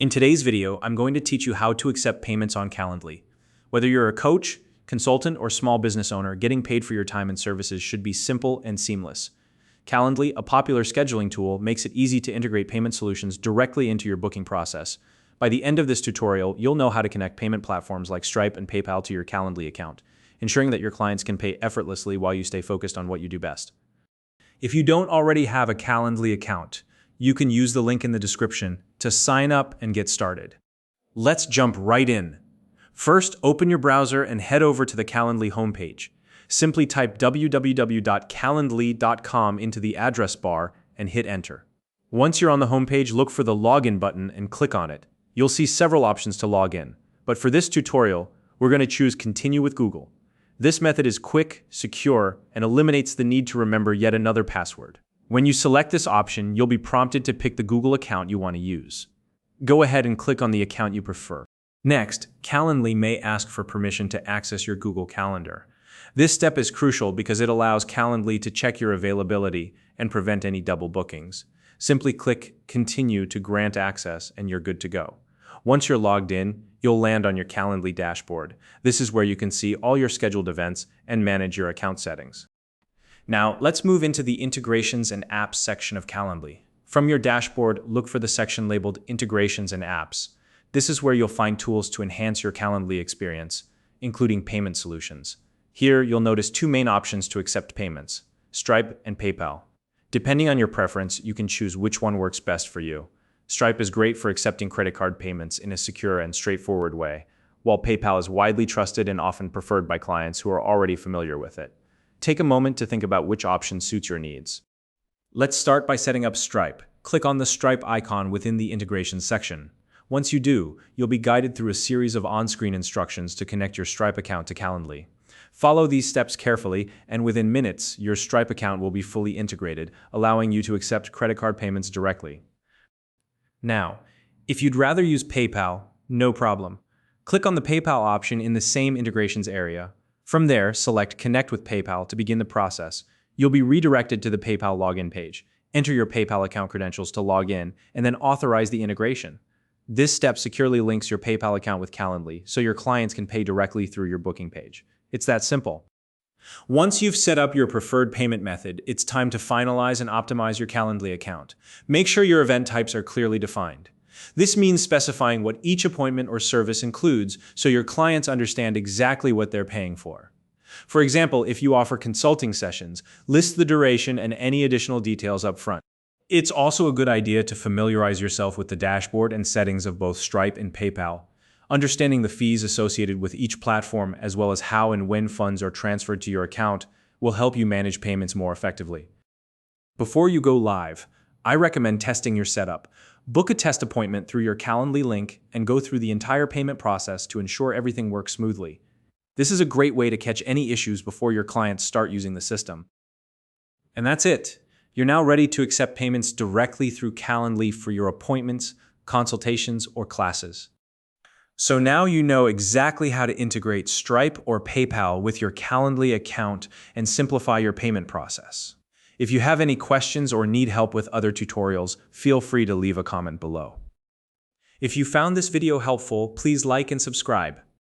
In today's video, I'm going to teach you how to accept payments on Calendly. Whether you're a coach, consultant, or small business owner, getting paid for your time and services should be simple and seamless. Calendly, a popular scheduling tool, makes it easy to integrate payment solutions directly into your booking process. By the end of this tutorial, you'll know how to connect payment platforms like Stripe and PayPal to your Calendly account, ensuring that your clients can pay effortlessly while you stay focused on what you do best. If you don't already have a Calendly account, you can use the link in the description to sign up and get started. Let's jump right in. First, open your browser and head over to the Calendly homepage. Simply type www.calendly.com into the address bar and hit enter. Once you're on the homepage, look for the login button and click on it. You'll see several options to log in, but for this tutorial, we're going to choose Continue with Google. This method is quick, secure, and eliminates the need to remember yet another password. When you select this option, you'll be prompted to pick the Google account you want to use. Go ahead and click on the account you prefer. Next, Calendly may ask for permission to access your Google Calendar. This step is crucial because it allows Calendly to check your availability and prevent any double bookings. Simply click Continue to grant access and you're good to go. Once you're logged in, you'll land on your Calendly dashboard. This is where you can see all your scheduled events and manage your account settings. Now, let's move into the Integrations and Apps section of Calendly. From your dashboard, look for the section labeled Integrations and Apps. This is where you'll find tools to enhance your Calendly experience, including payment solutions. Here, you'll notice two main options to accept payments: Stripe and PayPal. Depending on your preference, you can choose which one works best for you. Stripe is great for accepting credit card payments in a secure and straightforward way, while PayPal is widely trusted and often preferred by clients who are already familiar with it. Take a moment to think about which option suits your needs. Let's start by setting up Stripe. Click on the Stripe icon within the Integrations section. Once you do, you'll be guided through a series of on-screen instructions to connect your Stripe account to Calendly. Follow these steps carefully, and within minutes, your Stripe account will be fully integrated, allowing you to accept credit card payments directly. Now, if you'd rather use PayPal, no problem. Click on the PayPal option in the same integrations area. From there, select Connect with PayPal to begin the process. You'll be redirected to the PayPal login page. Enter your PayPal account credentials to log in, and then authorize the integration. This step securely links your PayPal account with Calendly, so your clients can pay directly through your booking page. It's that simple. Once you've set up your preferred payment method, it's time to finalize and optimize your Calendly account. Make sure your event types are clearly defined. This means specifying what each appointment or service includes so your clients understand exactly what they're paying for. For example, if you offer consulting sessions, list the duration and any additional details up front. It's also a good idea to familiarize yourself with the dashboard and settings of both Stripe and PayPal. Understanding the fees associated with each platform, as well as how and when funds are transferred to your account, will help you manage payments more effectively. Before you go live, I recommend testing your setup. Book a test appointment through your Calendly link and go through the entire payment process to ensure everything works smoothly. This is a great way to catch any issues before your clients start using the system. And that's it. You're now ready to accept payments directly through Calendly for your appointments, consultations, or classes. So now you know exactly how to integrate Stripe or PayPal with your Calendly account and simplify your payment process. If you have any questions or need help with other tutorials, feel free to leave a comment below. If you found this video helpful, please like and subscribe.